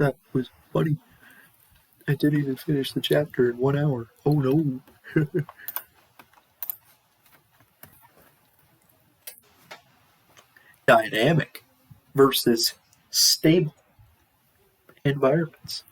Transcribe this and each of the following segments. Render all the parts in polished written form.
That was funny. I didn't even finish the chapter in 1 hour. Oh no. Dynamic versus stable environments.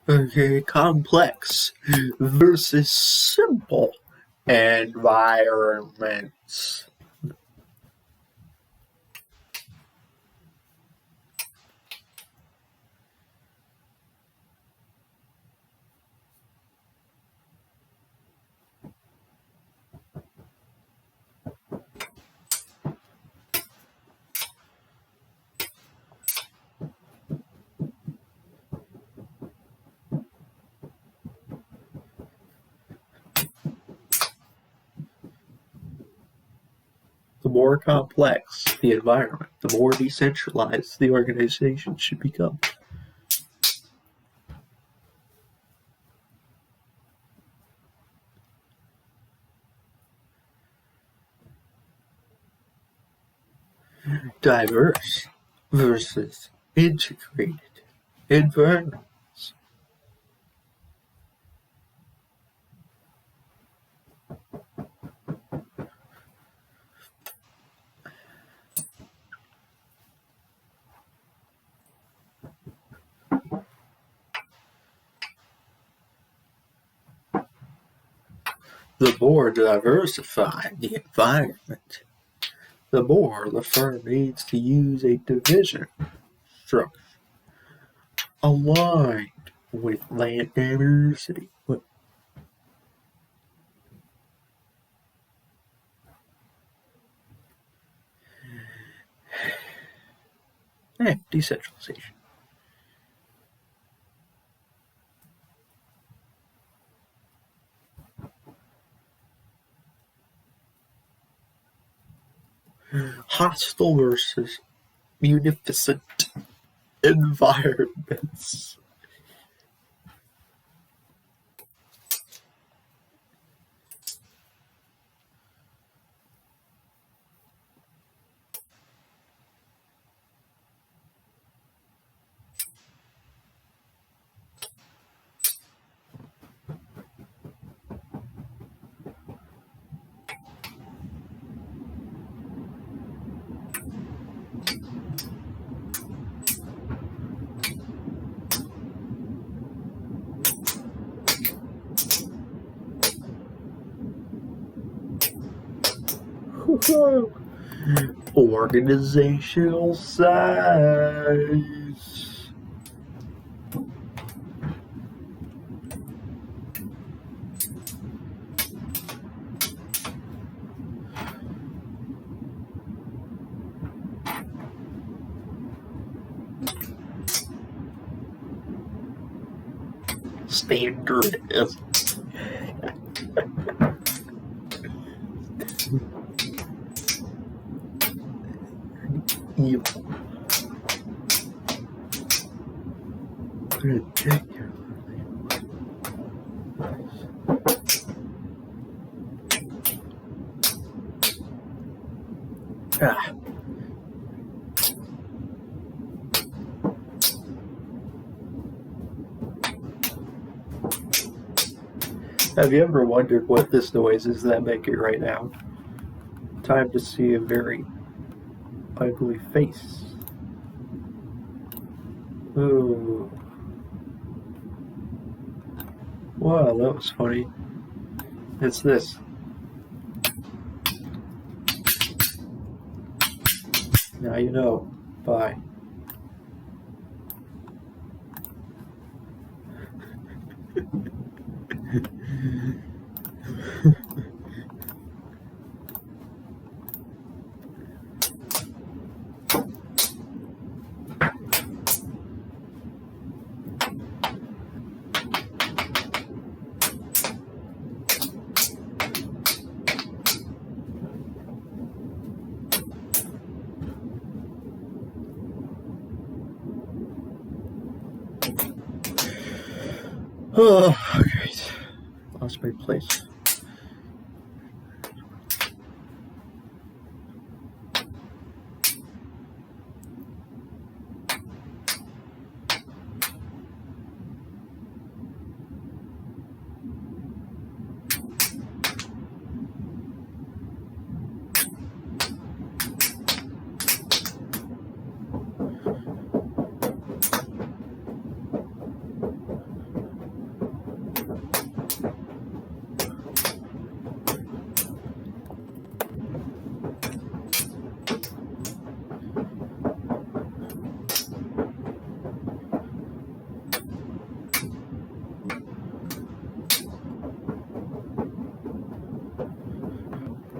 Okay, complex versus simple environments. The more complex the environment, the more decentralized the organization should become. Diverse versus integrated environments. The more diversified the environment, the more the firm needs to use a division structure aligned with land diversity. Decentralization. Hostile versus munificent environments. Organizational size. Standard. Evil. Particularly. Ah. Have you ever wondered what this noise is that making right now? Time to see a very ugly face. Ooh. Wow, that was funny. It's this. Now you know. Bye. Oh, great. Lost my place.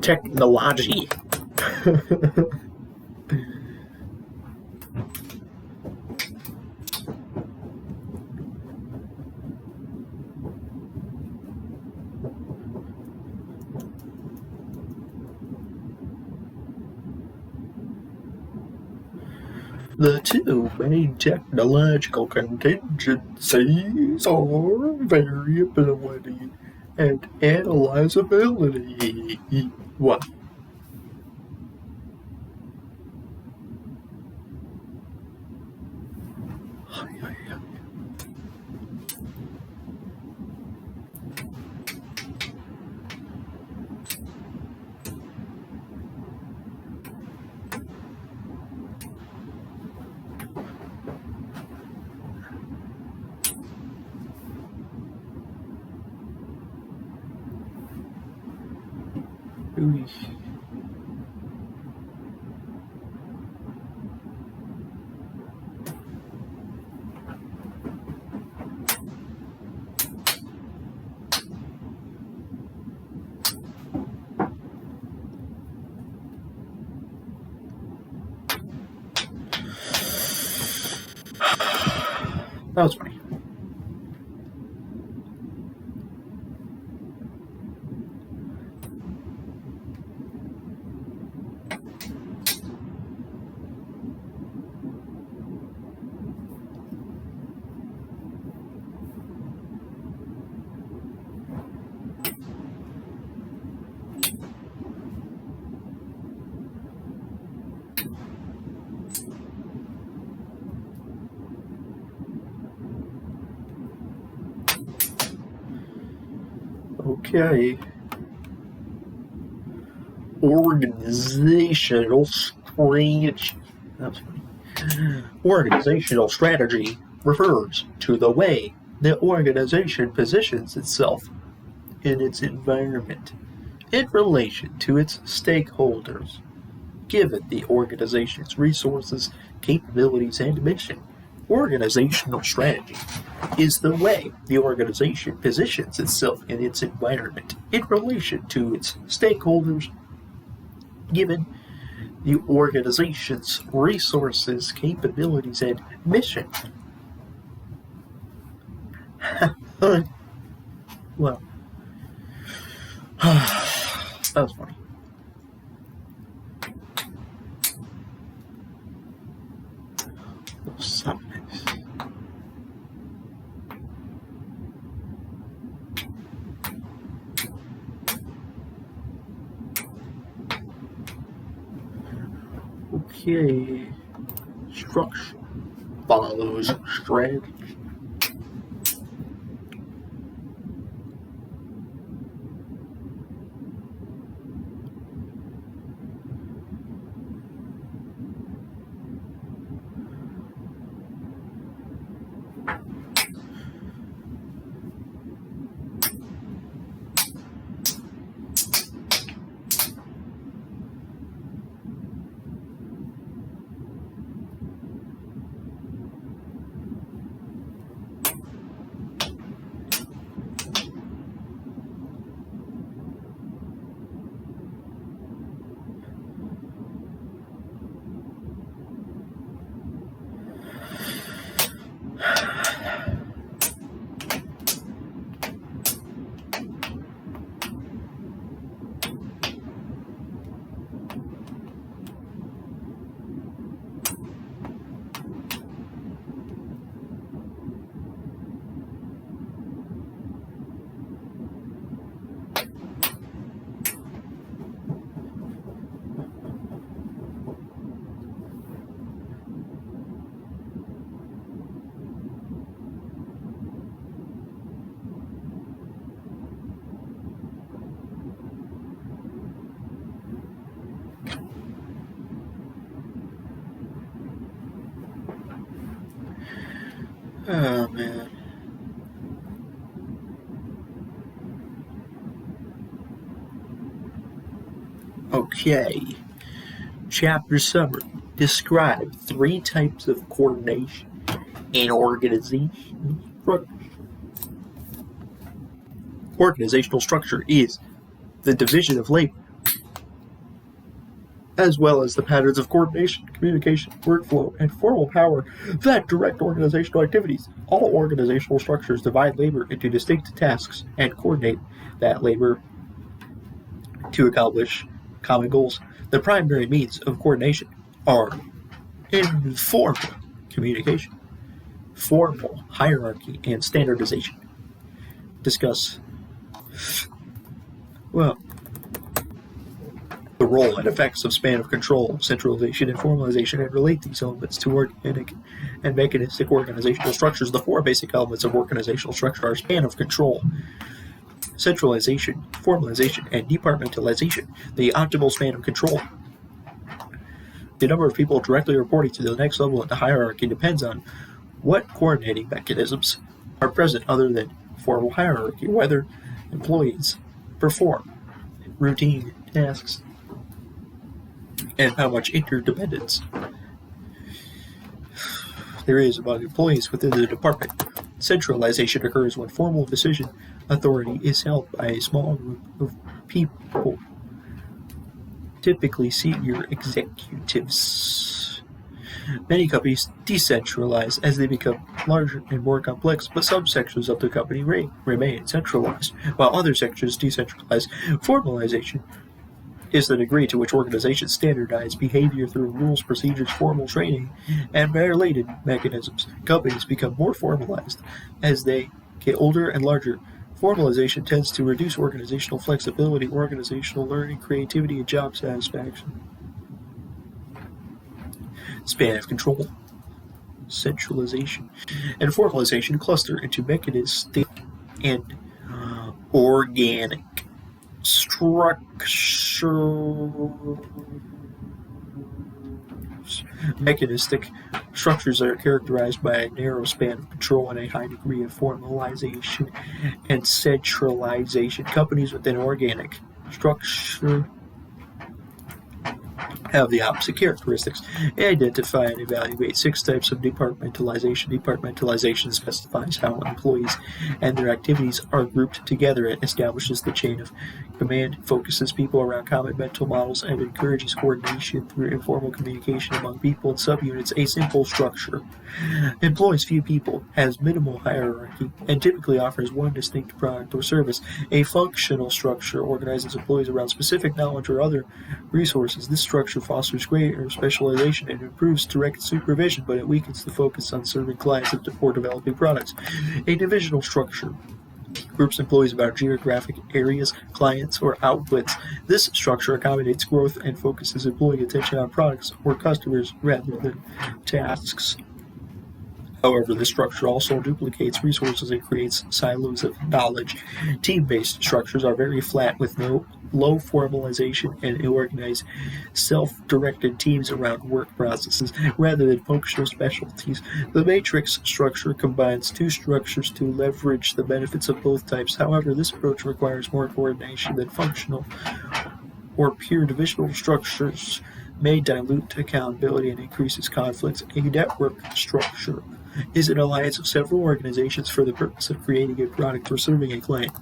Technology. The two main technological contingencies are variability and analyzability. What? Ooh. That was funny. Okay. Organizational strategy. That was funny. Organizational strategy refers to the way the organization positions itself in its environment in relation to its stakeholders, given the organization's resources, capabilities, and mission. Organizational strategy is the way the organization positions itself in its environment in relation to its stakeholders, given the organization's resources, capabilities, and mission. Well, that was funny. Okay. Structure follows strategy. Oh, man. Okay. Chapter summary. Describe 3 types of coordination in organization. Organizational structure is the division of labor, as well as the patterns of coordination, communication, workflow, and formal power that direct organizational activities. All organizational structures divide labor into distinct tasks and coordinate that labor to accomplish common goals. The primary means of coordination are informal communication, formal hierarchy, and standardization. Discuss, well, the role and effects of span of control, centralization, and formalization, and relate these elements to organic and mechanistic organizational structures. The 4 basic elements of organizational structure are span of control, centralization, formalization, and departmentalization. The optimal span of control. The number of people directly reporting to the next level in the hierarchy depends on what coordinating mechanisms are present other than formal hierarchy, whether employees perform routine tasks, and how much interdependence there is among employees within the department. Centralization occurs when formal decision authority is held by a small group of people, typically senior executives. Many companies decentralize as they become larger and more complex, but some sections of the company remain centralized, while other sections decentralize. Formalization is the degree to which organizations standardize behavior through rules, procedures, formal training, and related mechanisms. Companies become more formalized as they get older and larger. Formalization tends to reduce organizational flexibility, organizational learning, creativity, and job satisfaction. Span of control, centralization, and formalization cluster into mechanistic and organic structures. Mechanistic structures are characterized by a narrow span of control and a high degree of formalization and centralization. Companies with an organic structure have the opposite characteristics. Identify and evaluate 6 types of departmentalization. Departmentalization specifies how employees and their activities are grouped together. It establishes the chain of command, focuses people around common mental models, and encourages coordination through informal communication among people and subunits. A simple structure employs few people, has minimal hierarchy, and typically offers one distinct product or service. A functional structure organizes employees around specific knowledge or other resources. This structure fosters greater specialization and improves direct supervision, but it weakens the focus on serving clients or developing products. A divisional structure groups employees about geographic areas, clients, or outputs. This structure accommodates growth and focuses employee attention on products or customers rather than tasks. However, this structure also duplicates resources and creates silos of knowledge. Team-based structures are very flat with low formalization and organize self-directed teams around work processes rather than functional specialties. The matrix structure combines 2 structures to leverage the benefits of both types. However, this approach requires more coordination than functional or pure divisional structures may dilute accountability and increases conflicts. A network structure is an alliance of several organizations for the purpose of creating a product or serving a client.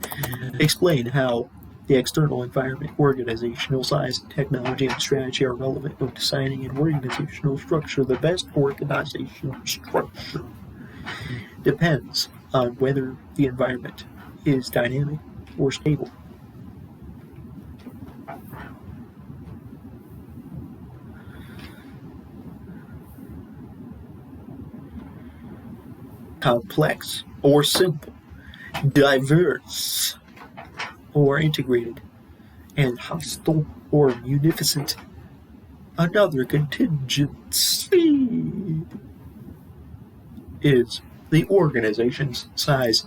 Explain how the external environment, organizational size, technology, and strategy are relevant when designing an organizational structure. The best organizational structure depends on whether the environment is dynamic or stable. Complex or simple, diverse or integrated, and hostile or munificent. Another contingency is the organization's size.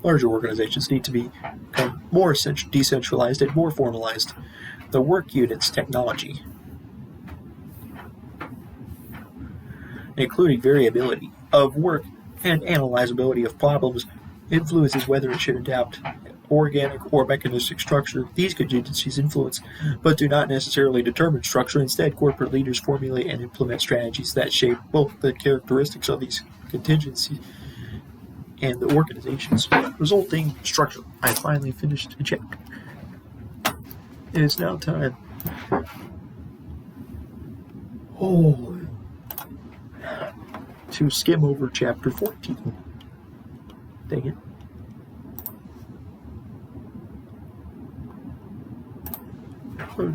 Larger organizations need to become more decentralized and more formalized. The work unit's technology, including variability of work and analyzability of problems, influences whether it should adopt organic or mechanistic structure. These contingencies influence, but do not necessarily determine structure. Instead, corporate leaders formulate and implement strategies that shape both the characteristics of these contingencies and the organization's resulting structure. I finally finished a chapter. It is now time to skim over chapter 14. Dang it. Great.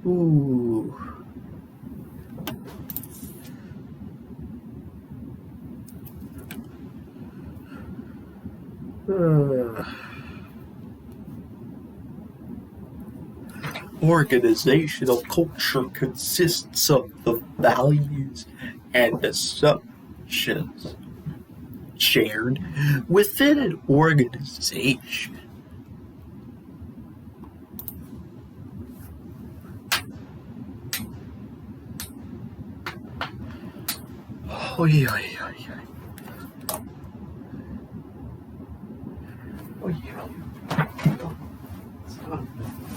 Ooh. Organizational culture consists of the values and assumptions shared within an organization. Oy, oy, oy, oy. Oy, oy.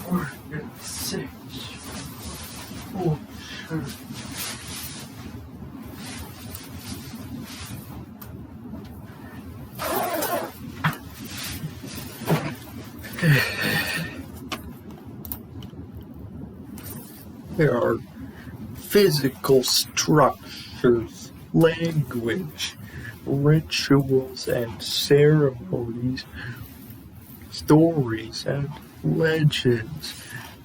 Organization. Oh, sure. There are physical structures, language, rituals and ceremonies, stories and legends,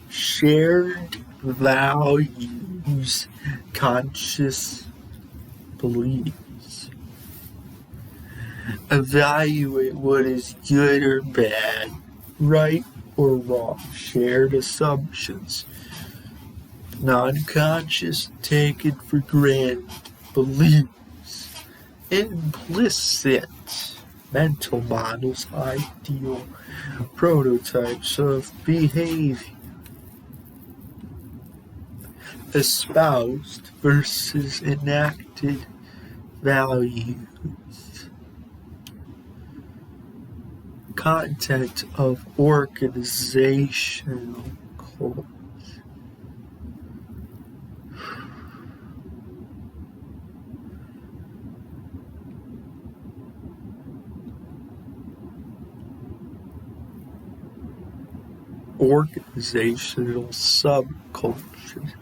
shared values, conscious beliefs. Evaluate what is good or bad, right or wrong, shared assumptions, non-conscious, taken for granted beliefs, implicit mental models, ideal prototypes of behavior. espoused versus enacted values, content of organizational culture. Organizational subcultures.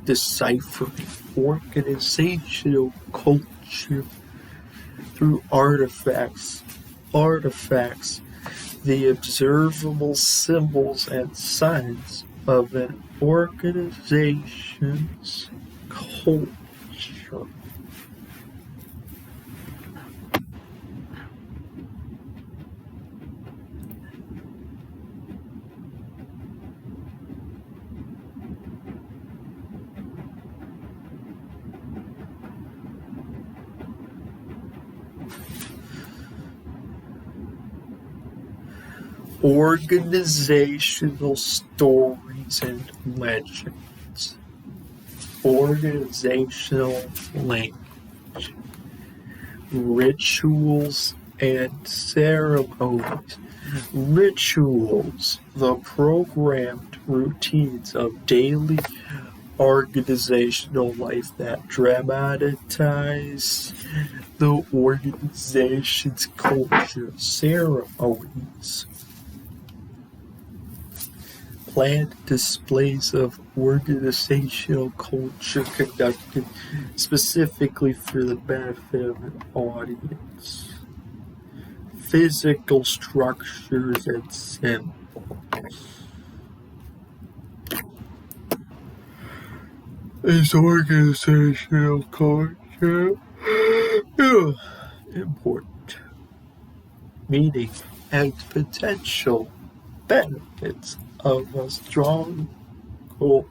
Deciphering organizational culture through artifacts, the observable symbols and signs of an organization's culture. Organizational stories and legends. Organizational language. Rituals and ceremonies. Rituals, the programmed routines of daily organizational life that dramatize the organization's culture. Ceremonies, planned displays of organizational culture conducted specifically for the benefit of an audience. Physical structures and symbols. Is organizational culture important? Meaning and potential benefits of a strong culture.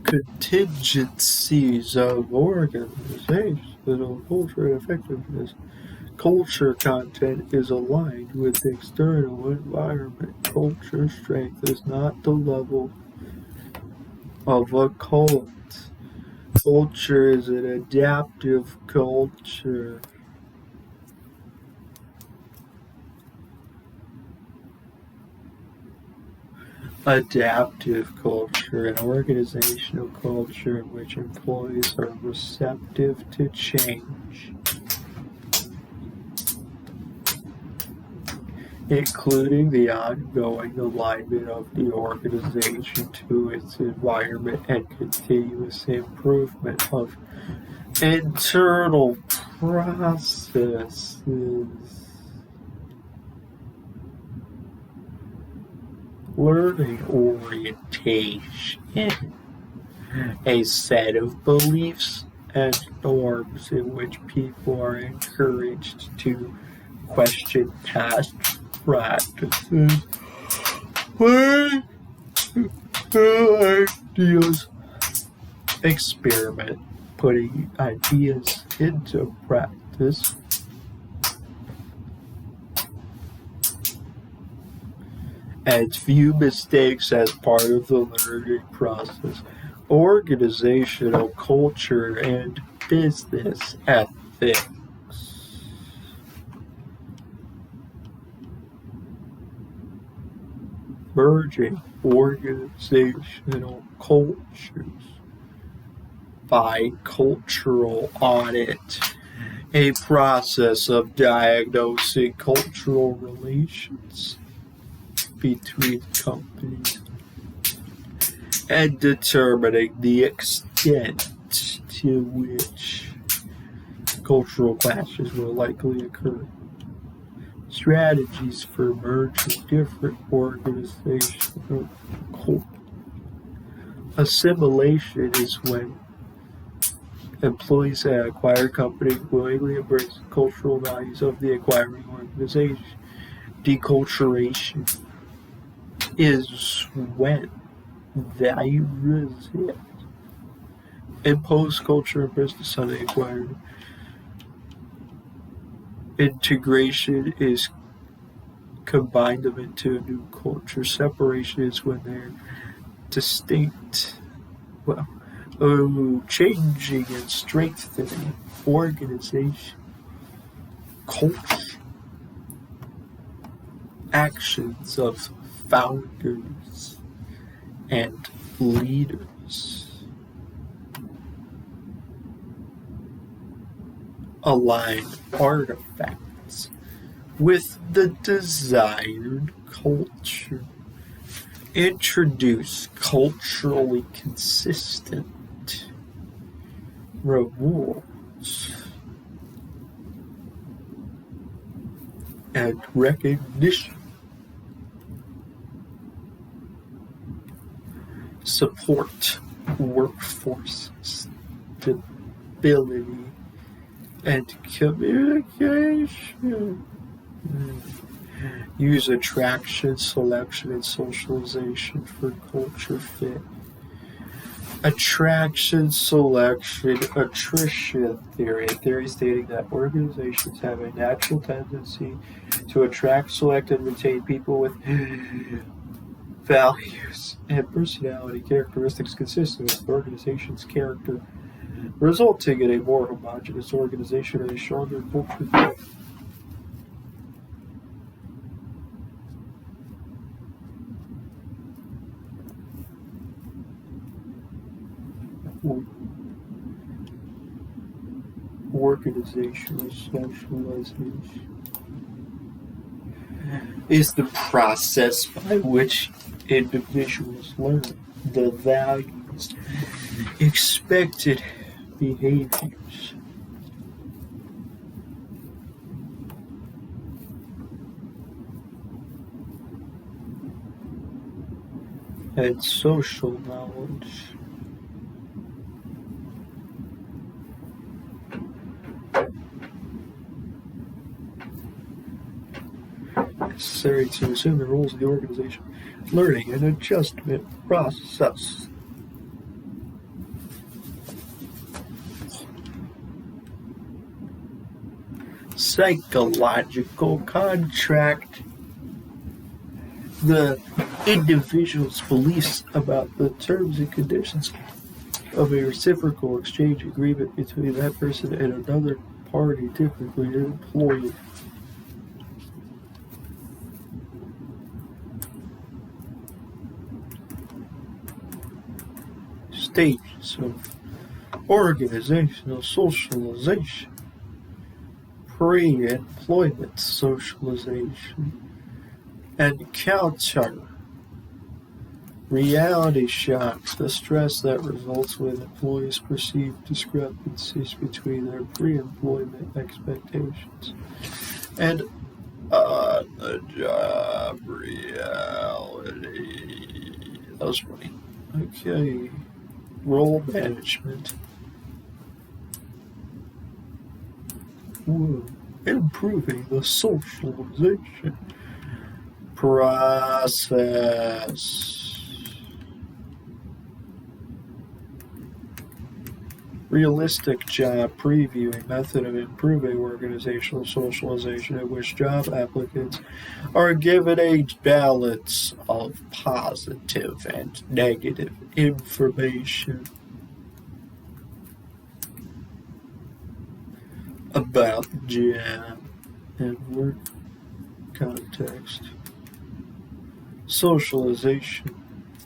Contingencies of organizational culture and effectiveness. Culture content is aligned with the external environment. Culture strength is not the level of a cult. Culture is an adaptive culture. Adaptive culture, an organizational culture in which employees are receptive to change, including the ongoing alignment of the organization to its environment and continuous improvement of internal processes. Learning orientation, a set of beliefs and norms in which people are encouraged to question past practices, learn ideas, experiment, putting ideas into practice, and view mistakes as part of the learning process. Organizational culture and business ethics. Merging organizational cultures by cultural audit, a process of diagnosing cultural relations between companies and determining the extent to which cultural clashes will likely occur. Strategies for merging different organizational cultures. Assimilation is when Employees at acquired company willingly embrace the cultural values of the acquiring organization. Deculturation is when value resist impose culture and business on the acquired. Integration is combine them into a new culture. Separation is when they're distinct. Well, changing and strengthening organization, culture, actions of founders and leaders. Align artifacts with the desired culture. Introduce culturally consistent rewards and recognition. Support workforce stability and communication. Use attraction, selection, and socialization for culture fit. Attraction, selection, attrition theory. A theory stating that organizations have a natural tendency to attract, select, and retain people with values and personality characteristics consistent with the organization's character, resulting in a more homogeneous organization and a stronger culture fit. Organizational socialization is the process by which individuals learn the values, expected behaviors, and social knowledge. Necessary to assume the roles of the organization. Learning and adjustment process. Psychological contract. The individual's beliefs about the terms and conditions of a reciprocal exchange agreement between that person and another party, typically an employer. Stages of organizational socialization. Pre-employment socialization. Encounter. Reality shocks, the stress that results when employees perceive discrepancies between their pre-employment expectations and on-the-job reality. That was funny. Okay. Role management. Whoa. Improving the socialization process. Realistic job preview, a method of improving organizational socialization in which job applicants are given a balance of positive and negative information about the job and work context. Socialization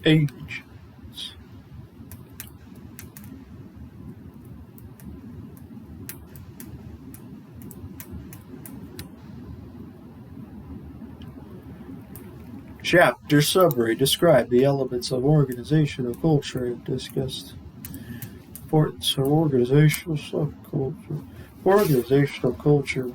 agents. Chapter summary. Describe the elements of organizational culture and discuss importance of organizational subculture. Organizational culture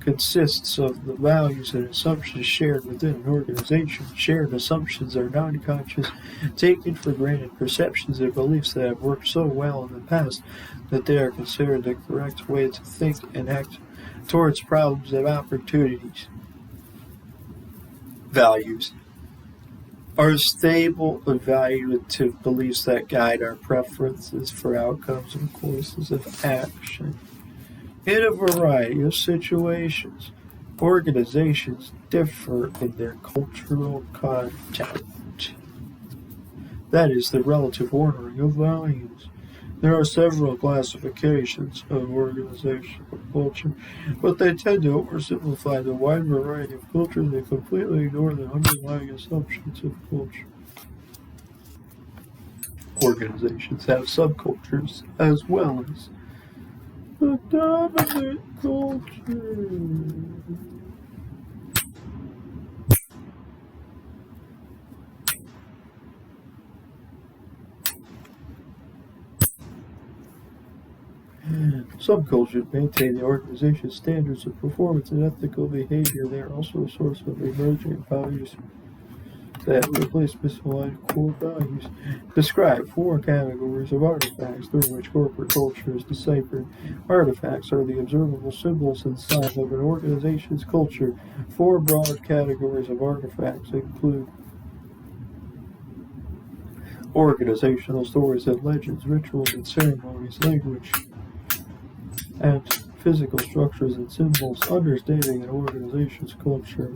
consists of the values and assumptions shared within an organization. Shared assumptions are non-conscious, taken for granted perceptions and beliefs that have worked so well in the past that they are considered the correct way to think and act towards problems and opportunities. Values are stable, evaluative beliefs that guide our preferences for outcomes and courses of action. In a variety of situations, organizations differ in their cultural content. That is, the relative ordering of values. There are several classifications of organizational culture, but they tend to oversimplify the wide variety of cultures and completely ignore the underlying assumptions of culture. Organizations have subcultures as well as the dominant culture. Subcultures maintain the organization's standards of performance and ethical behavior. They are also a source of emerging values that replace misaligned core values. Describe 4 categories of artifacts through which corporate culture is deciphered. Artifacts are the observable symbols and signs of an organization's culture. 4 broad categories of artifacts include organizational stories and legends, rituals and ceremonies, language, and physical structures and symbols. Understanding an organization's culture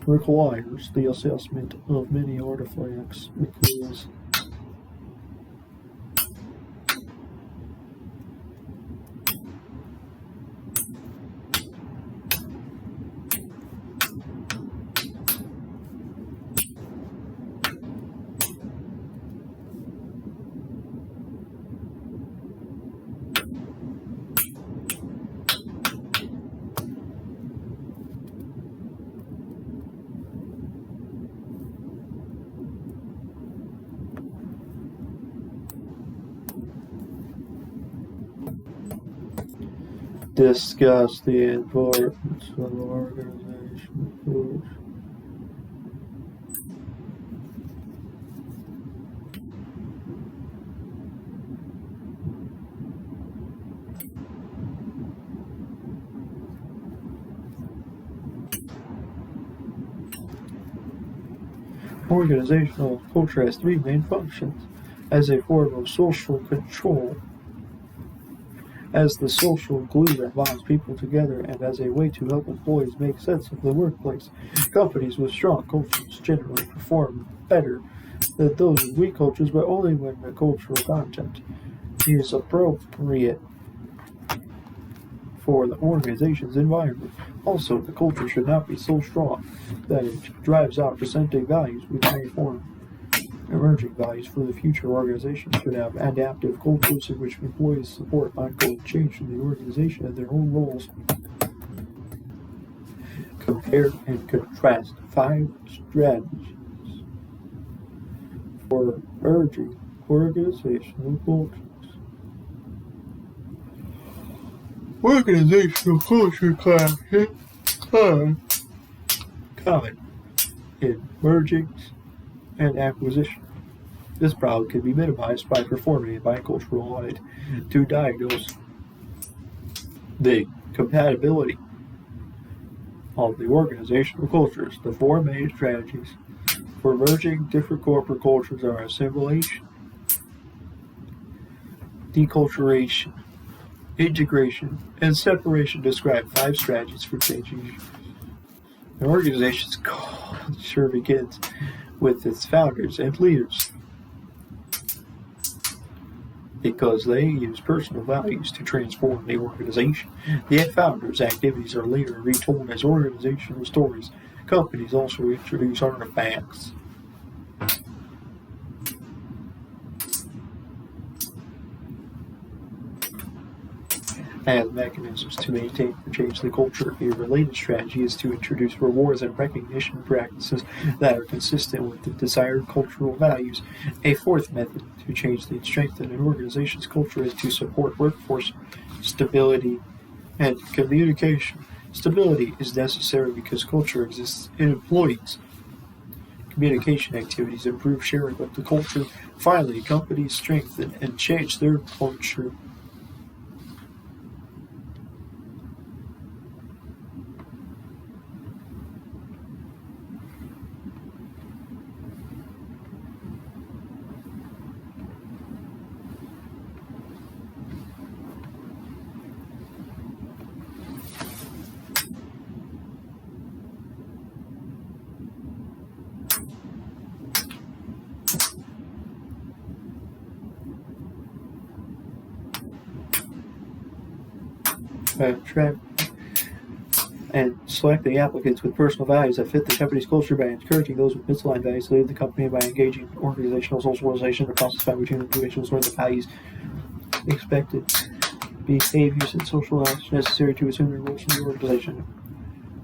requires the assessment of many artifacts because discuss the importance of organizational culture. Organizational culture has 3 main functions: as a form of social control, as the social glue that binds people together, and as a way to help employees make sense of the workplace. Companies with strong cultures generally perform better than those with weak cultures, but only when the cultural content is appropriate for the organization's environment. Also, the culture should not be so strong that it drives out dissenting values. We may form emerging values for the future. Organizations should have adaptive cultures in which employees support ongoing change in the organization and their own roles. Compare and contrast 5 strategies for merging organizational cultures. Organizational culture classes are common in mergings and acquisition. This problem can be minimized by performing a bicultural audit to diagnose the compatibility of the organizational cultures. The 4 main strategies for merging different corporate cultures are assimilation, deculturation, integration, and separation. Describe 5 strategies for changing an organization's culture. Begins with its founders and leaders because they use personal values to transform the organization. The founders' activities are later retold as organizational stories. Companies also introduce artifacts as mechanisms to maintain or change the culture. A related strategy is to introduce rewards and recognition practices that are consistent with the desired cultural values. A 4th method to change and strengthen an organization's culture is to support workforce stability and communication. Stability is necessary because culture exists in employees. Communication activities improve sharing of the culture. Finally, companies strengthen and change their culture. Track and select the applicants with personal values that fit the company's culture by encouraging those with misaligned values to leave the company by engaging organizational socialization, the process by which individuals learn the values, expected behaviors, and social actions necessary to assume their roles in the organization.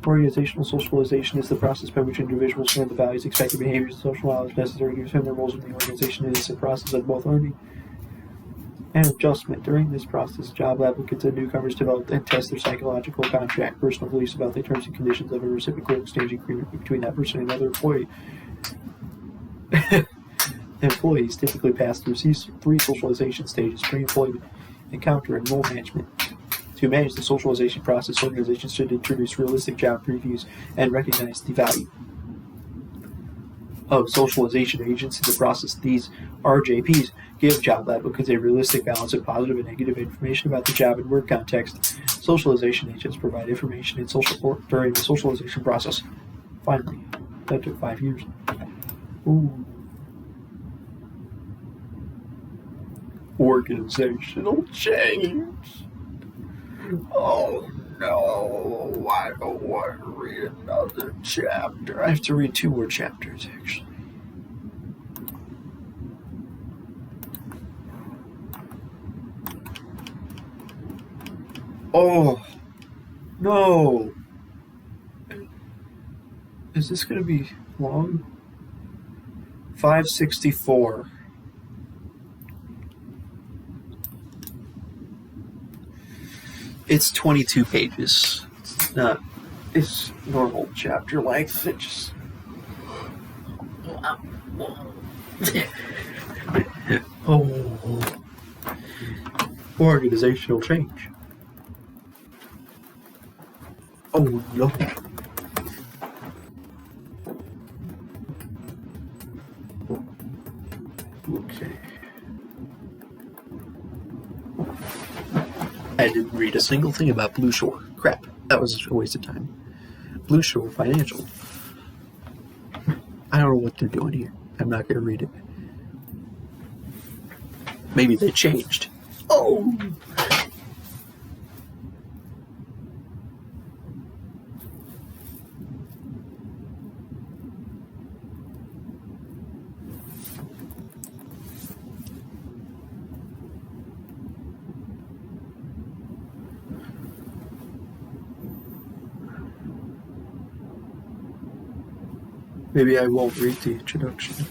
Organizational socialization is the process by which individuals learn the values, expected behaviors, and social knowledge necessary to assume their roles in the organization. It is a process of both learning and adjustment. During this process, job applicants and newcomers develop and test their psychological contract, personal beliefs about the terms and conditions of a reciprocal exchange agreement between that person and another employee. Employees typically pass through three socialization stages: pre-employment, encounter, and role management. To manage the socialization process, organizations should introduce realistic job previews and recognize the value of socialization agents in the process. These RJPs give job applicants a realistic balance of positive and negative information about the job and work context. Socialization agents provide information and social support during the socialization process. Finally, that took 5 years. Ooh. Organizational change. Oh no, I don't want to read another chapter. I have to read 2 more chapters, actually. Oh, no. Is this going to be long? 564. It's 22 pages. It's not. It's normal chapter length. It just. Oh. Organizational change. Oh no. Okay. I didn't read a single thing about Blue Shore. Crap. That was a waste of time. Blue Shore Financial. I don't know what they're doing here. I'm not going to read it. Maybe they changed. Oh! Maybe I won't read the introduction.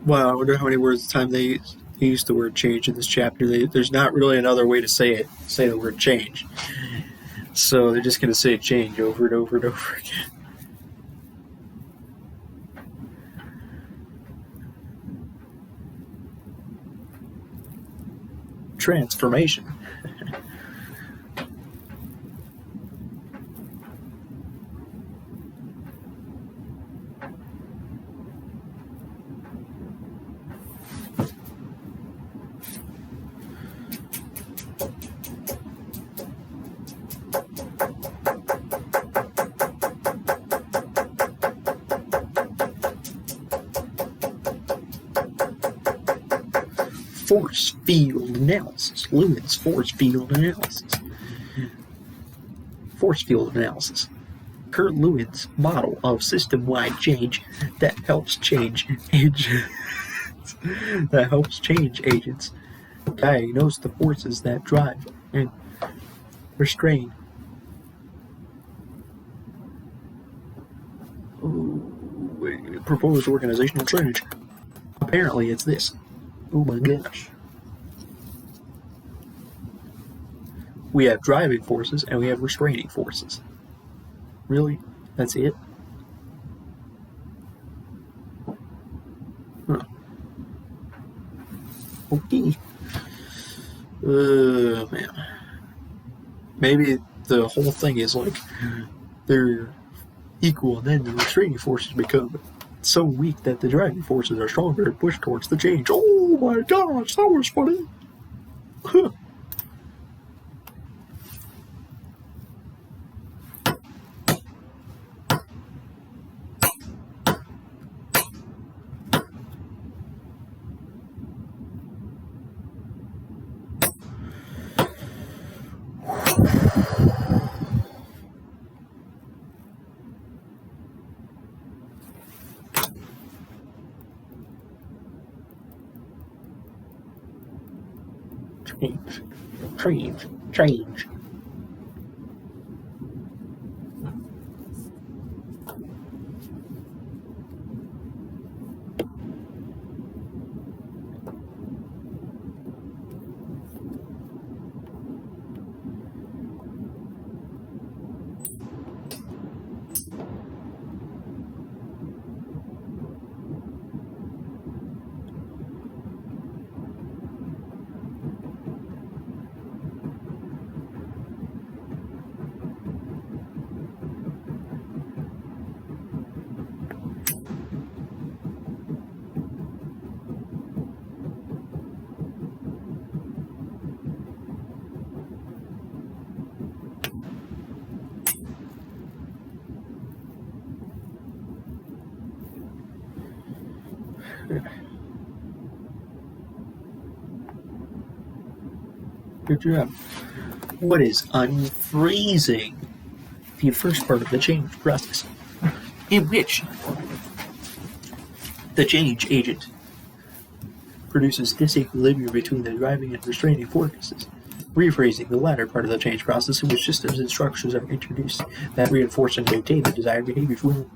Wow, I wonder how many words of time they use the word change in this chapter. There's not really another way to say the word change. So they're just going to say change over and over and over again. Transformation. Force field analysis. Lewin's force field analysis. Force field analysis. Kurt Lewin's model of system-wide change that helps change agents diagnose the forces that drive and restrain proposed organizational change. Apparently it's this. Oh my gosh. We have driving forces and we have restraining forces. Really? That's it? Huh. Okay. Man. Maybe the whole thing is like they're equal, and then the restraining forces become so weak that the driving forces are stronger and push towards the change. Oh my gosh, that was funny. Change. Good job. What is unfreezing? The first part of the change process, in which the change agent produces disequilibrium between the driving and restraining forces. Rephrasing, the latter part of the change process, in which systems and structures are introduced that reinforce and maintain the desired behaviors will.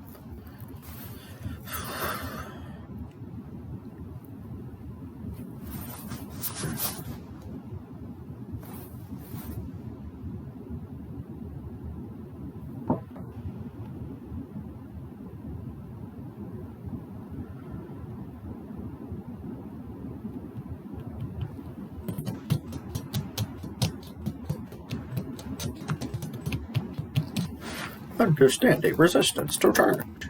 Understanding resistance to change.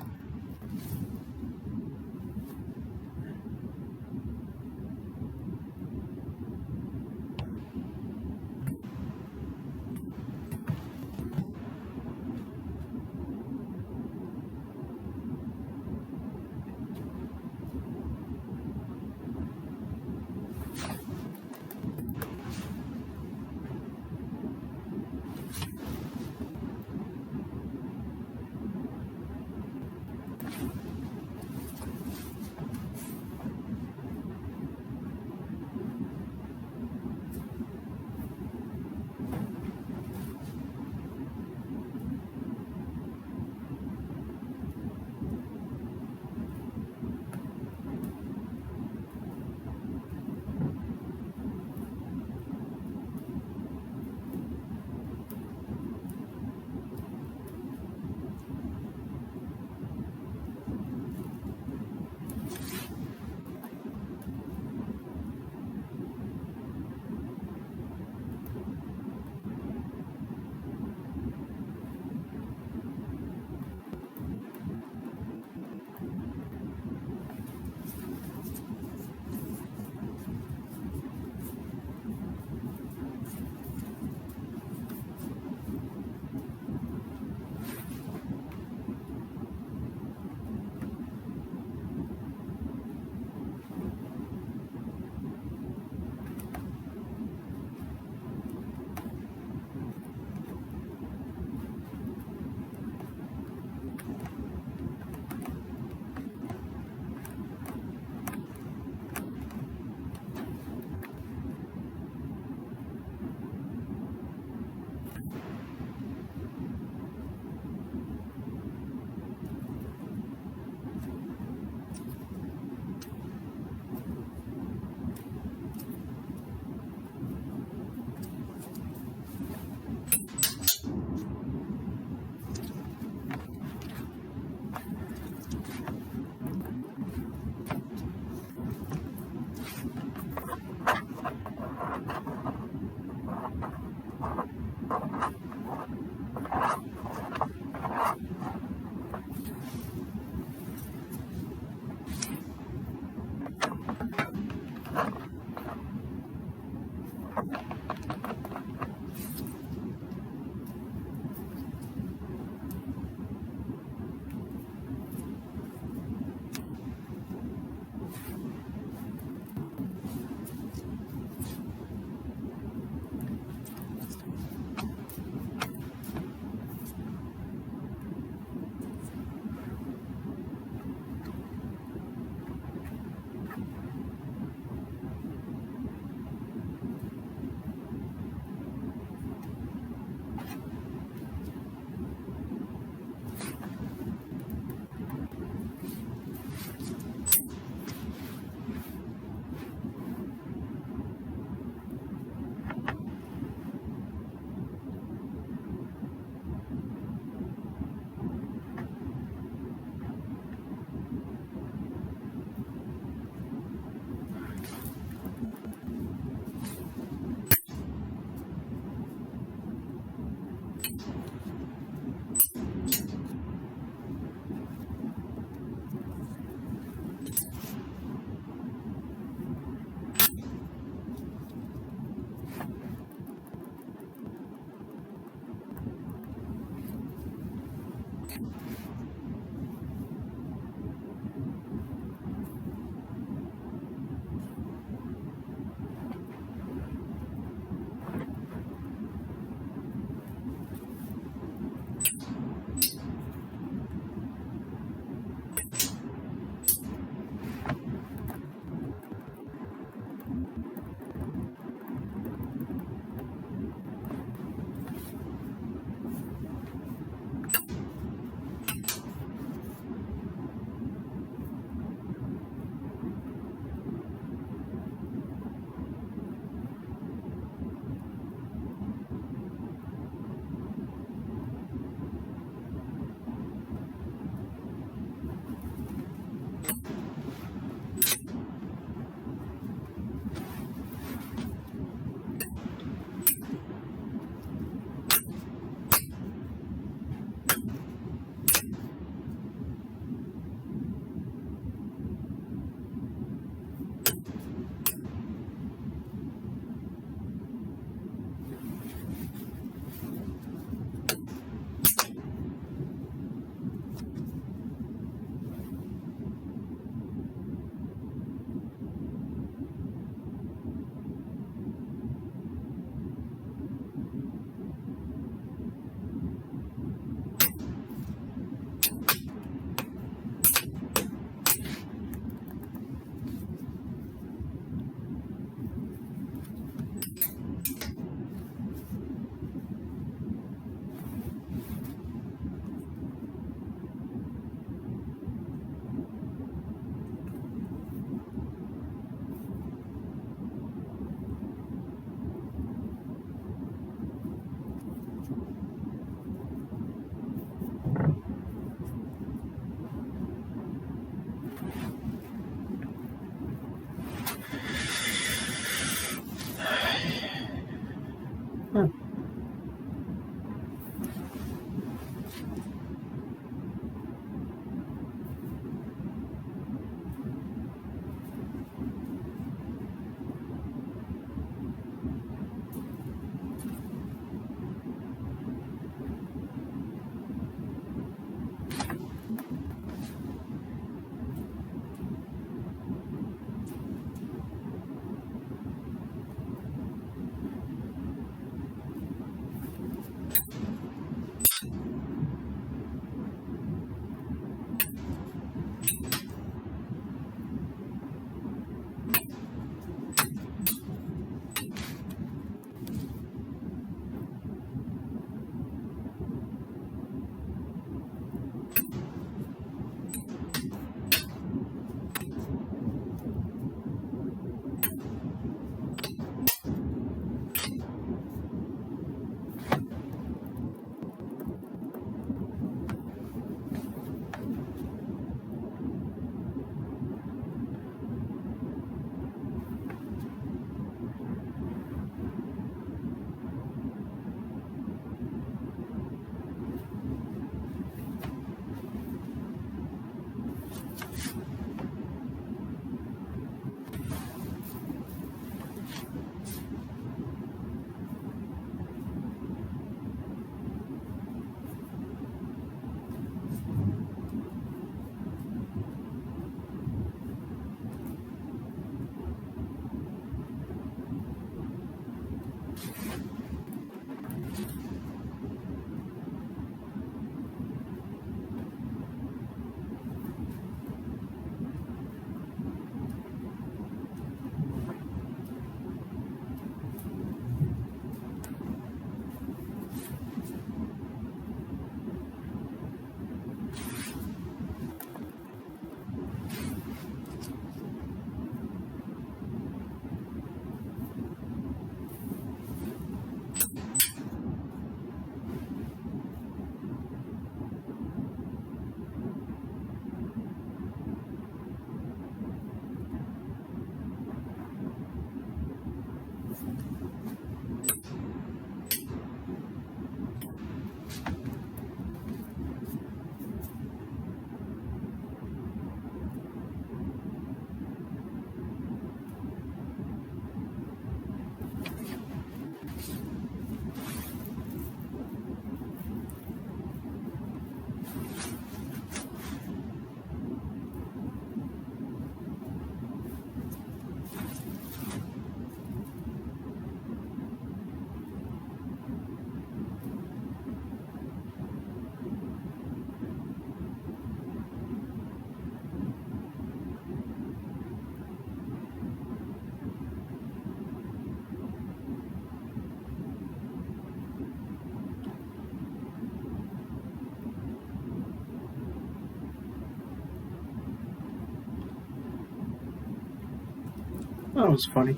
That was funny.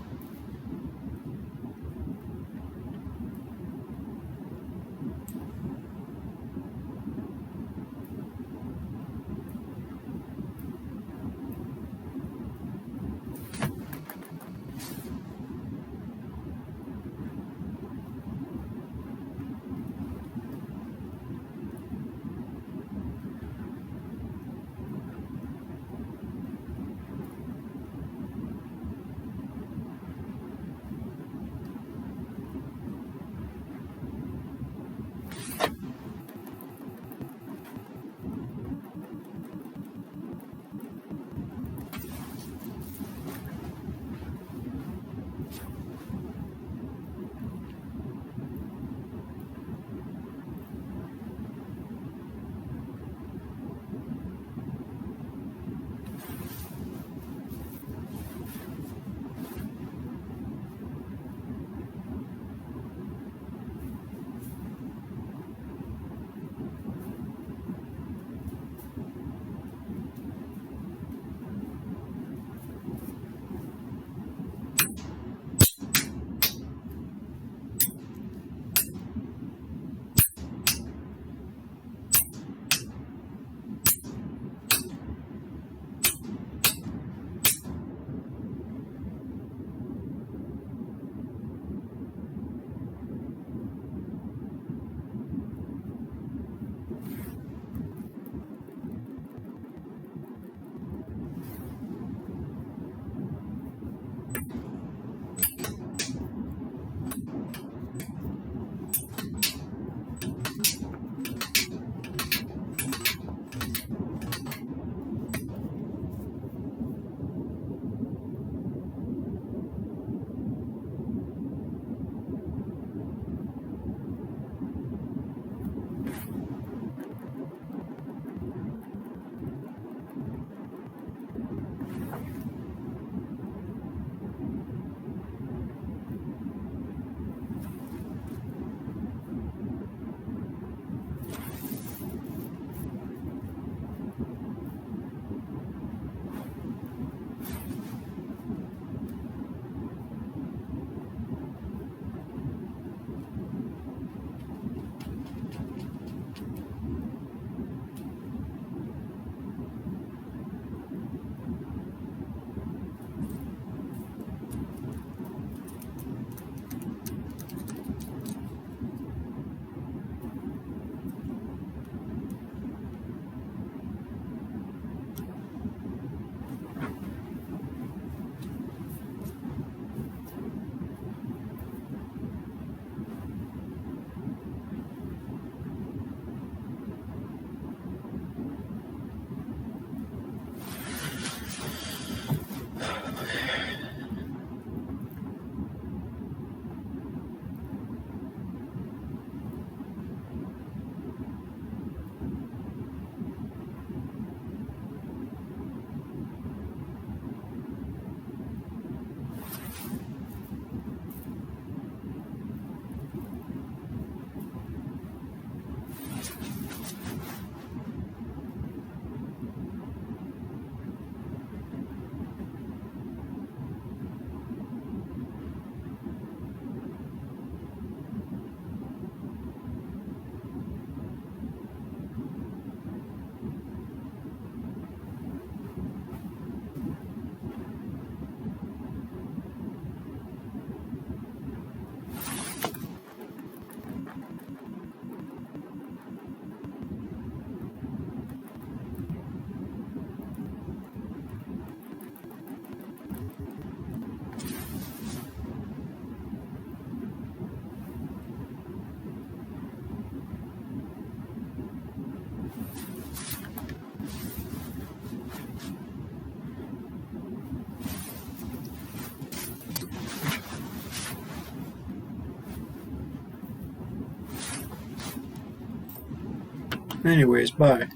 Anyways, bye.